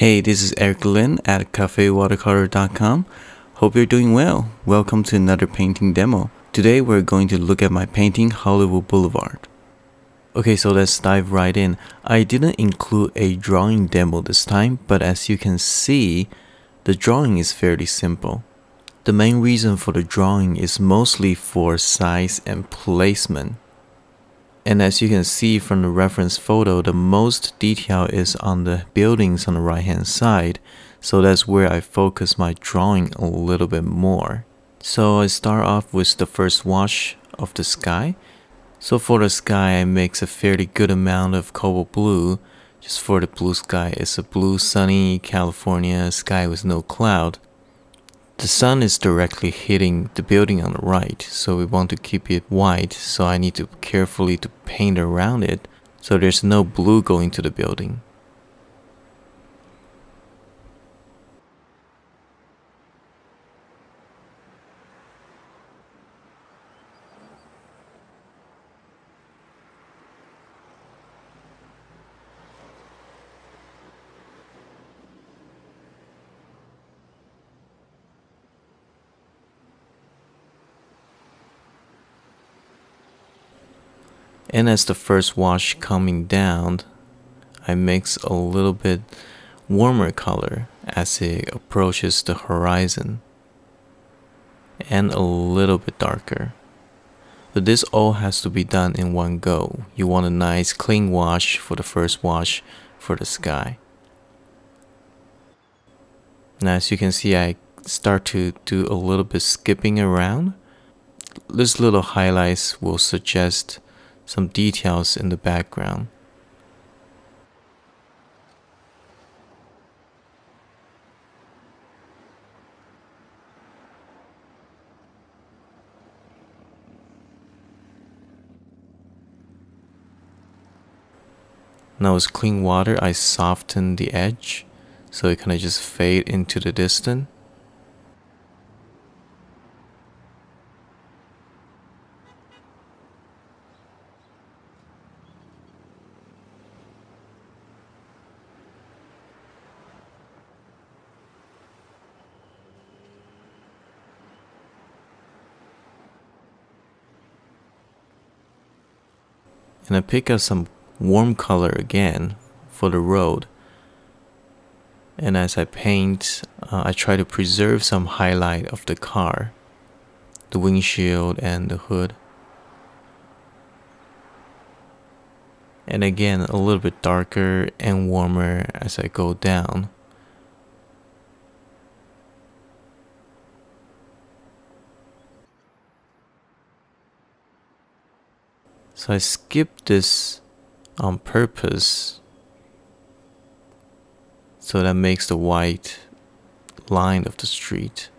Hey, this is Eric Lin at cafewatercolor.com. Hope you're doing well. Welcome to another painting demo. Today we're going to look at my painting Hollywood Boulevard. Okay, so let's dive right in. I didn't include a drawing demo this time, but as you can see, the drawing is fairly simple. The main reason for the drawing is mostly for size and placement. And as you can see from the reference photo, the most detail is on the buildings on the right hand side. So that's where I focus my drawing a little bit more. So I start off with the first wash of the sky. So for the sky, I mix a fairly good amount of cobalt blue. Just for the blue sky, it's a blue sunny California sky with no cloud. The sun is directly hitting the building on the right, so we want to keep it white, so I need to carefully paint around it so there's no blue going to the building. And as the first wash coming down, I mix a little bit warmer color as it approaches the horizon and a little bit darker. But this all has to be done in one go. You want a nice clean wash for the first wash for the sky. Now as you can see, I start to do a little bit skipping around. This little highlights will suggest some details in the background. Now with clean water, I soften the edge so it kind of just fade into the distance. And I pick up some warm color again for the road. And as I paint, I try to preserve some highlight of the car, the windshield and the hood. And again, a little bit darker and warmer as I go down. So I skipped this on purpose, so that makes the white line of the street.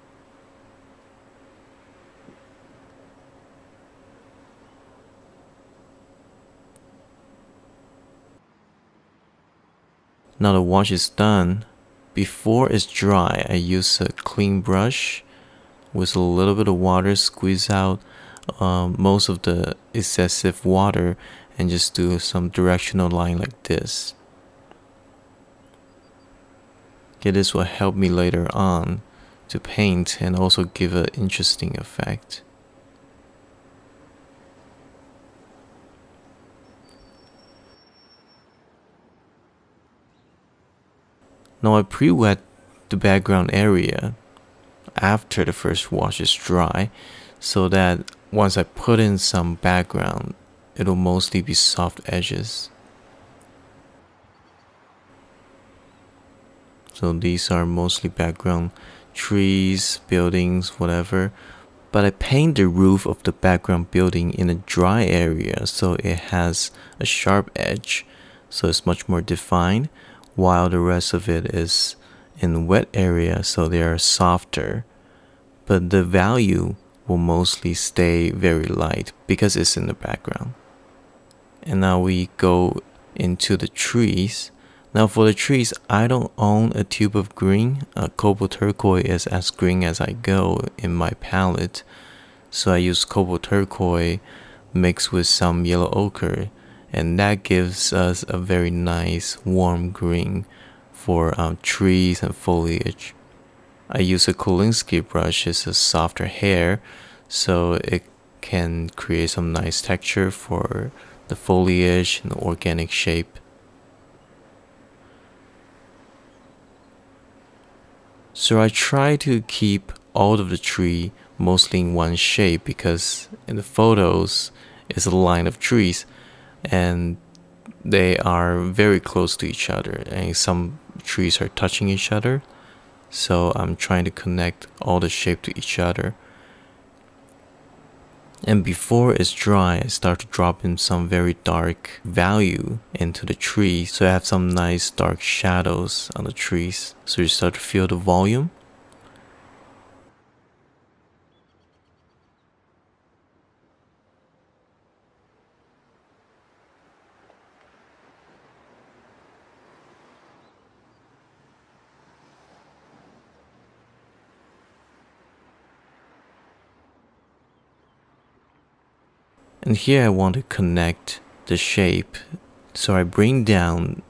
Now the wash is done. Before it's dry, I use a clean brush with a little bit of water, squeeze out most of the excessive water and just do some directional line like this. Okay, this will help me later on to paint and also give an interesting effect. Now I pre-wet the background area after the first wash is dry, so that once I put in some background, it'll mostly be soft edges. So these are mostly background, trees, buildings, whatever. But I paint the roof of the background building in a dry area so it has a sharp edge, so it's much more defined, while the rest of it is in wet area, so they are softer. But the value will mostly stay very light because it's in the background. And now we go into the trees. Now for the trees, I don't own a tube of green. Cobalt turquoise is as green as I go in my palette. So I use cobalt turquoise mixed with some yellow ochre. And that gives us a very nice warm green for trees and foliage. I use a Kolinsky brush. It's a softer hair, so it can create some nice texture for the foliage and the organic shape. So I try to keep all of the tree mostly in one shape, because in the photos it's a line of trees and they are very close to each other, and some trees are touching each other. So I'm trying to connect all the shape to each other. And before it's dry, I start to drop in some very dark value into the tree, so I have some nice dark shadows on the trees, so you start to feel the volume. And here I want to connect the shape, so I bring down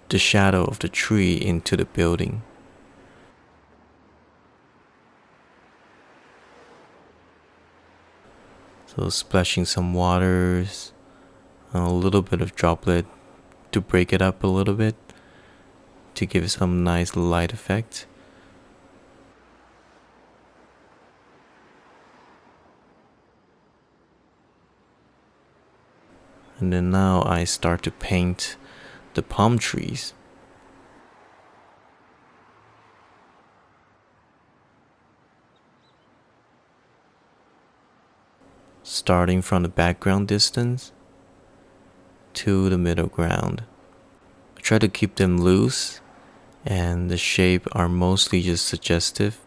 the shadow of the tree into the building. So splashing some waters, a little bit of droplet to break it up a little bit, to give it some nice light effect. And then now I start to paint the palm trees. Starting from the background distance to the middle ground. I try to keep them loose, and the shape are mostly just suggestive.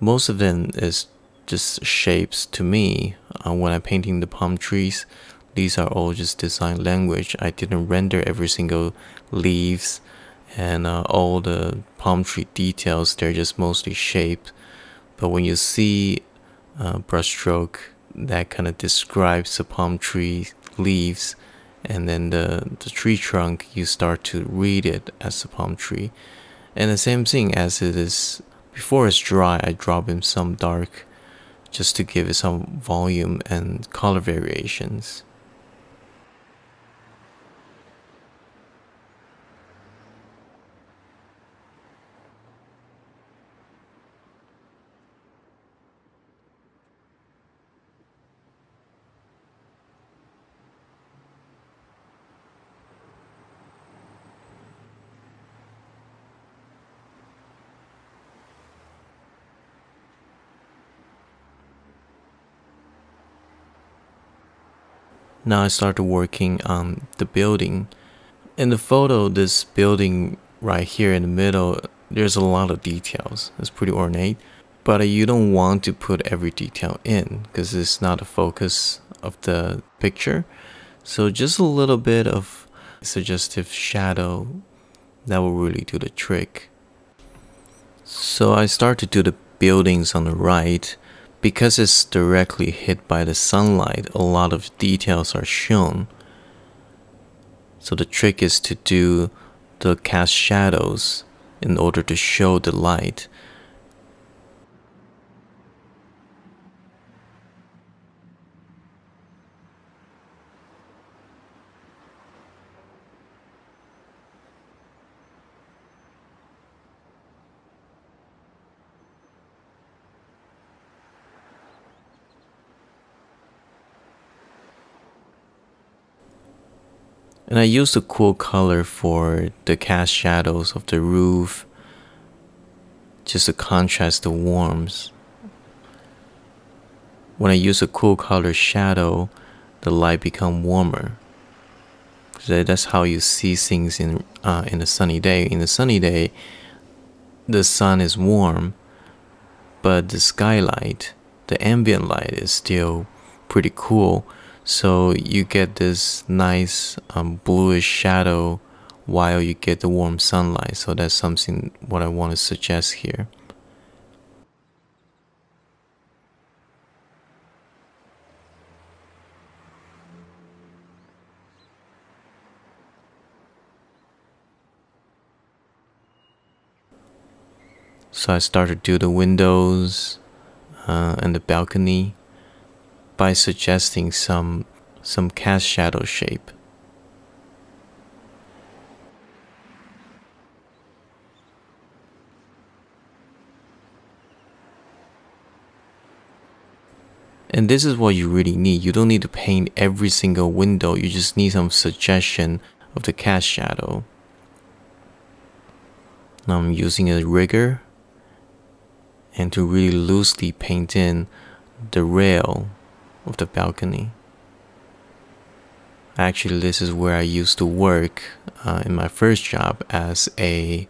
Most of them is just shapes to me. When I'm painting the palm trees, these are all just design language. I didn't render every single leaves and all the palm tree details. They're just mostly shaped. But when you see brushstroke that kind of describes the palm tree leaves and then the tree trunk, you start to read it as a palm tree. And the same thing as it is before it's dry, I drop in some dark just to give it some volume and color variations. Now I started working on the building. In the photo, this building right here in the middle, there's a lot of details. It's pretty ornate, but you don't want to put every detail in because it's not the focus of the picture. So just a little bit of suggestive shadow, that will really do the trick. So I start to do the buildings on the right. Because it's directly hit by the sunlight, a lot of details are shown. So the trick is to do the cast shadows in order to show the light. And I used a cool color for the cast shadows of the roof, just to contrast the warmth. When I use a cool color shadow, the light become warmer. So that's how you see things in a sunny day. In a sunny day, the sun is warm, but the skylight, the ambient light, is still pretty cool. So you get this nice bluish shadow while you get the warm sunlight. So that's something what I want to suggest here. So I started to do the windows and the balcony by suggesting some cast shadow shape. And this is what you really need. You don't need to paint every single window. You just need some suggestion of the cast shadow. Now I'm using a rigger and to really loosely paint in the rail of the balcony. Actually, this is where I used to work in my first job as a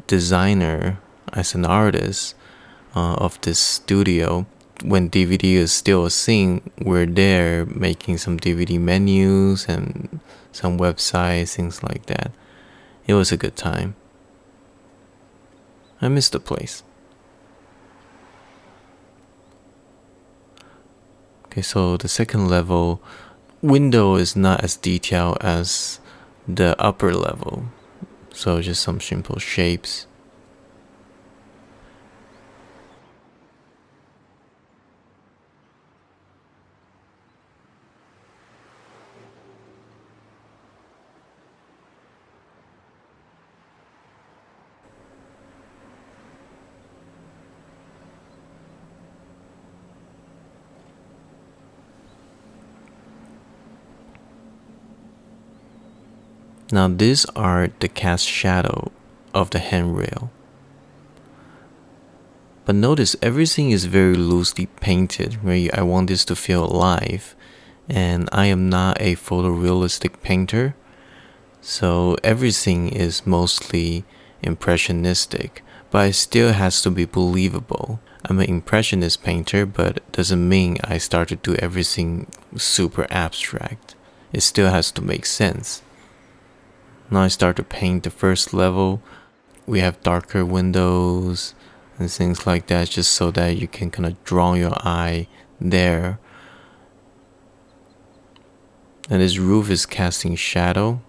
designer, as an artist of this studio. When DVD is still a thing, we're there making some DVD menus and some websites, things like that. It was a good time. I miss the place. Okay, so the second level window is not as detailed as the upper level. So just some simple shapes. Now these are the cast shadow of the handrail. But notice everything is very loosely painted, right? I want this to feel alive. And I am not a photorealistic painter, so everything is mostly impressionistic, but it still has to be believable. I'm an impressionist painter, but it doesn't mean I start to do everything super abstract. It still has to make sense. Now I start to paint the first level. We have darker windows and things like that, just so that you can kind of draw your eye there. And this roof is casting shadow.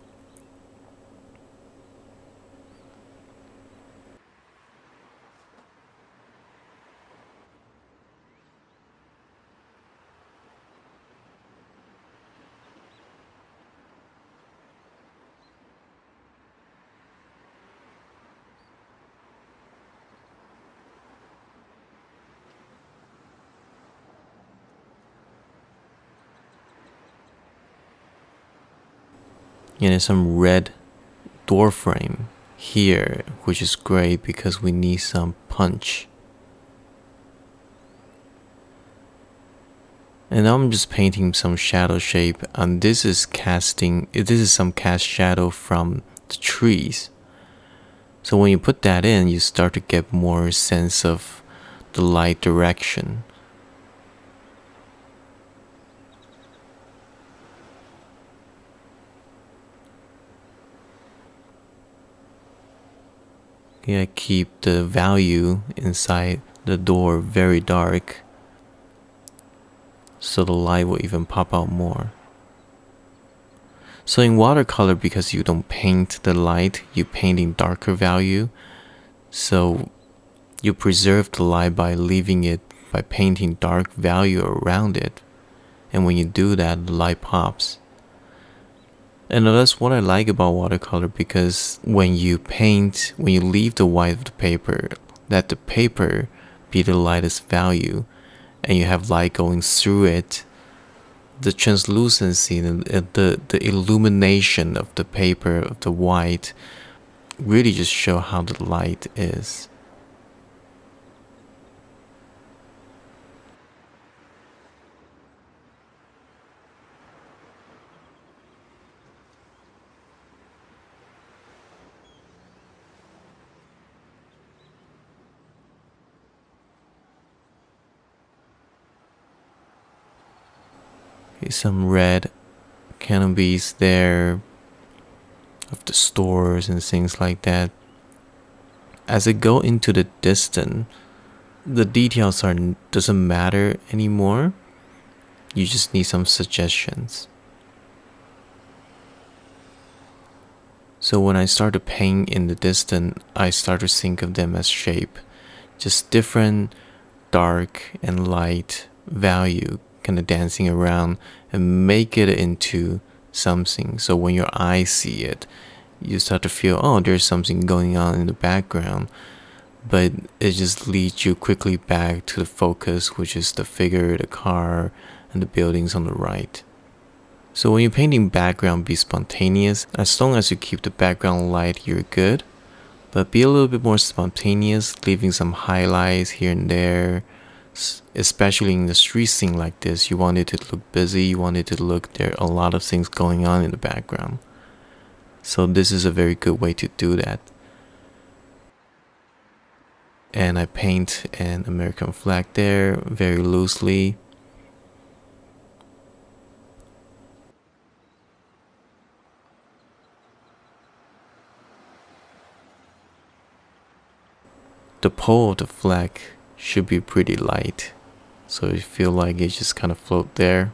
And there's some red door frame here, which is great because we need some punch. And now I'm just painting some shadow shape, and this is some cast shadow from the trees. So when you put that in, you start to get more sense of the light direction. I keep the value inside the door very dark, so the light will even pop out more. So in watercolor, because you don't paint the light, you paint in darker value, so you preserve the light by painting dark value around it. And when you do that, the light pops. And that's what I like about watercolor, because when you leave the white of the paper, let the paper be the lightest value, and you have light going through it, the translucency, the illumination of the paper, of the white, really just show how the light is. Okay, some red canopies there of the stores and things like that. As I go into the distance, the details doesn't matter anymore. You just need some suggestions. So when I start to paint in the distance, I start to think of them as shape. just different dark and light value kind of dancing around and make it into something. So when your eyes see it, you start to feel, oh, there's something going on in the background, but it just leads you quickly back to the focus, which is the figure, the car, and the buildings on the right. So when you're painting background, be spontaneous. As long as you keep the background light, you're good. But be a little bit more spontaneous, leaving some highlights here and there. Especially in the street scene like this, you want it to look busy, you want it to look there are a lot of things going on in the background. So this is a very good way to do that. And I paint an American flag there very loosely. The pole of the flag should be pretty light, so you feel like it just kind of float there.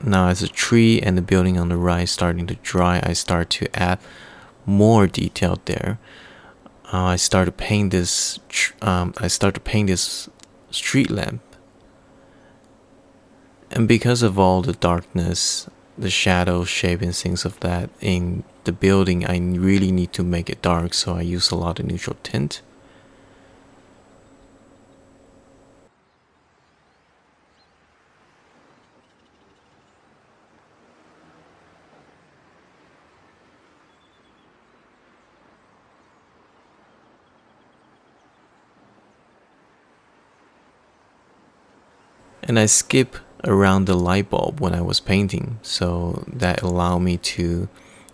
Now as the tree and the building on the right starting to dry, I start to add more detail there. I start to paint this street lamp. And because of all the darkness, the shadow shape and things of that in the building, I really need to make it dark, so I use a lot of neutral tint. And I skip around the light bulb when I was painting, so that allowed me to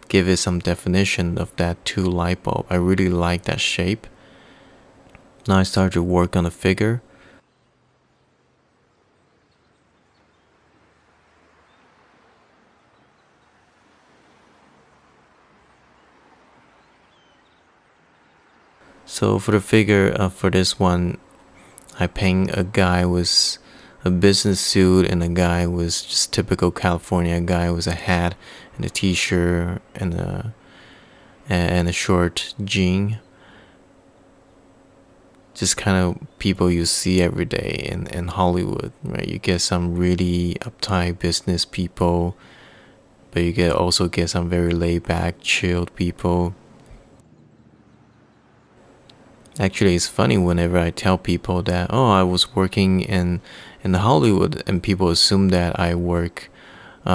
give it some definition of that two light bulb. I really like that shape. Now I start to work on the figure. So for the figure, for this one, I paint a guy with a business suit and a guy with just typical California guy with a hat and a t-shirt and a short jean. Just kind of people you see every day in Hollywood, right? You get some really uptight business people, but you also get some very laid back, chilled people. Actually, it's funny whenever I tell people that, oh, I was working in Hollywood, and people assume that I work,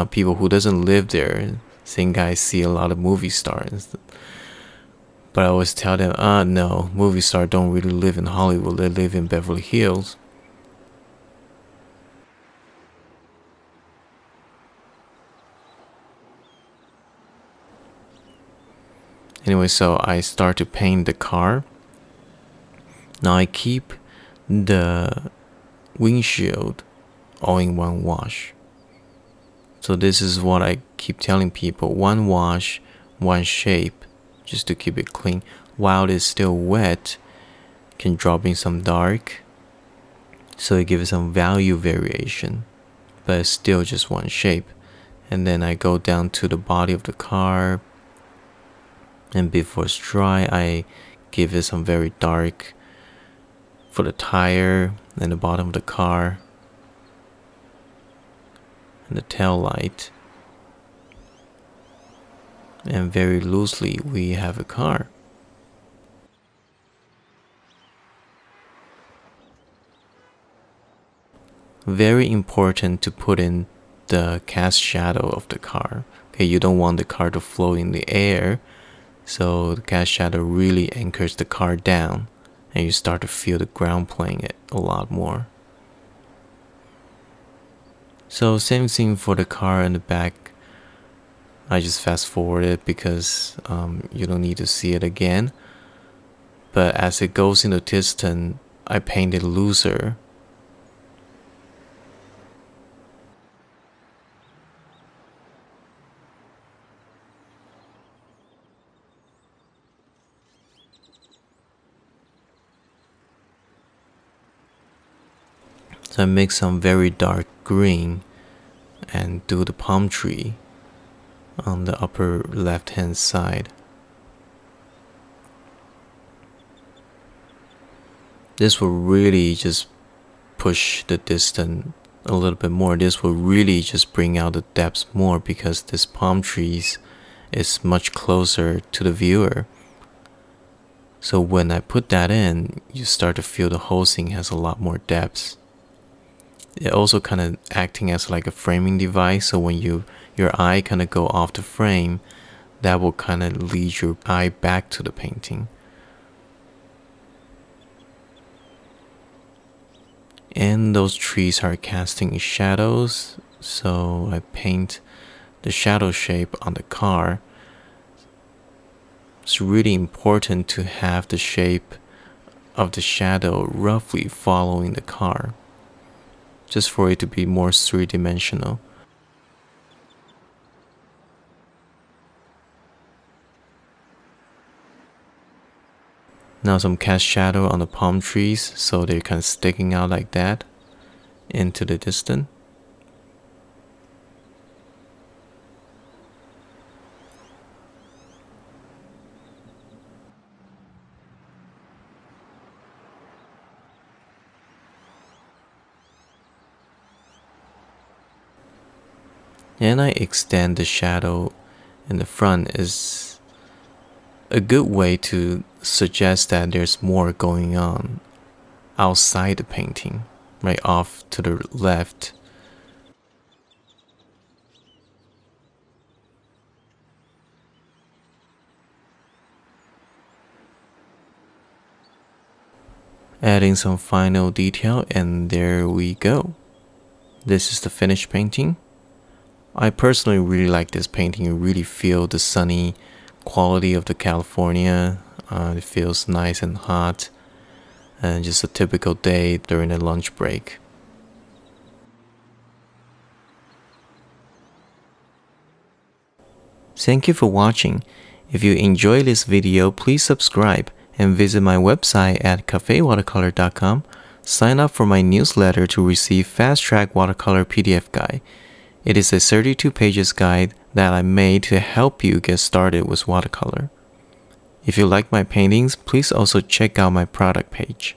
people who doesn't live there think I see a lot of movie stars. But I always tell them, no, movie stars don't really live in Hollywood, they live in Beverly Hills. Anyway, so I start to paint the car. Now I keep the windshield all in one wash. So this is what I keep telling people, one wash, one shape, just to keep it clean. While it's still wet, can drop in some dark, so it gives some value variation, but it's still just one shape. And then I go down to the body of the car, and before it's dry, I give it some very dark for the tire and the bottom of the car and the tail light. And very loosely we have a car. Very important to put in the cast shadow of the car. Okay, you don't want the car to float in the air, so the cast shadow really anchors the car down, and you start to feel the ground playing it a lot more. So same thing for the car in the back. I just fast forward it because you don't need to see it again. But as it goes in the distance, I paint it looser. So I make some very dark green and do the palm tree on the upper left hand side. This will really just push the distance a little bit more. This will really just bring out the depths more because this palm trees is much closer to the viewer. So when I put that in, you start to feel the whole thing has a lot more depth. It also kind of acting as like a framing device, so when your eye kind of go off the frame, that will kind of lead your eye back to the painting. And those trees are casting shadows, so I paint the shadow shape on the car. It's really important to have the shape of the shadow roughly following the car, just for it to be more three-dimensional. Now some cast shadow on the palm trees, so they're kind of sticking out like that into the distance. And I extend the shadow in the front is a good way to suggest that there's more going on outside the painting, right off to the left. Adding some final detail, and there we go. This is the finished painting. I personally really like this painting. You really feel the sunny quality of the California. It feels nice and hot, and just a typical day during a lunch break. Thank you for watching. If you enjoyed this video, please subscribe and visit my website at cafewatercolor.com. Sign up for my newsletter to receive Fast Track Watercolor PDF guide. It is a 32 pages guide that I made to help you get started with watercolor. If you like my paintings, please also check out my product page.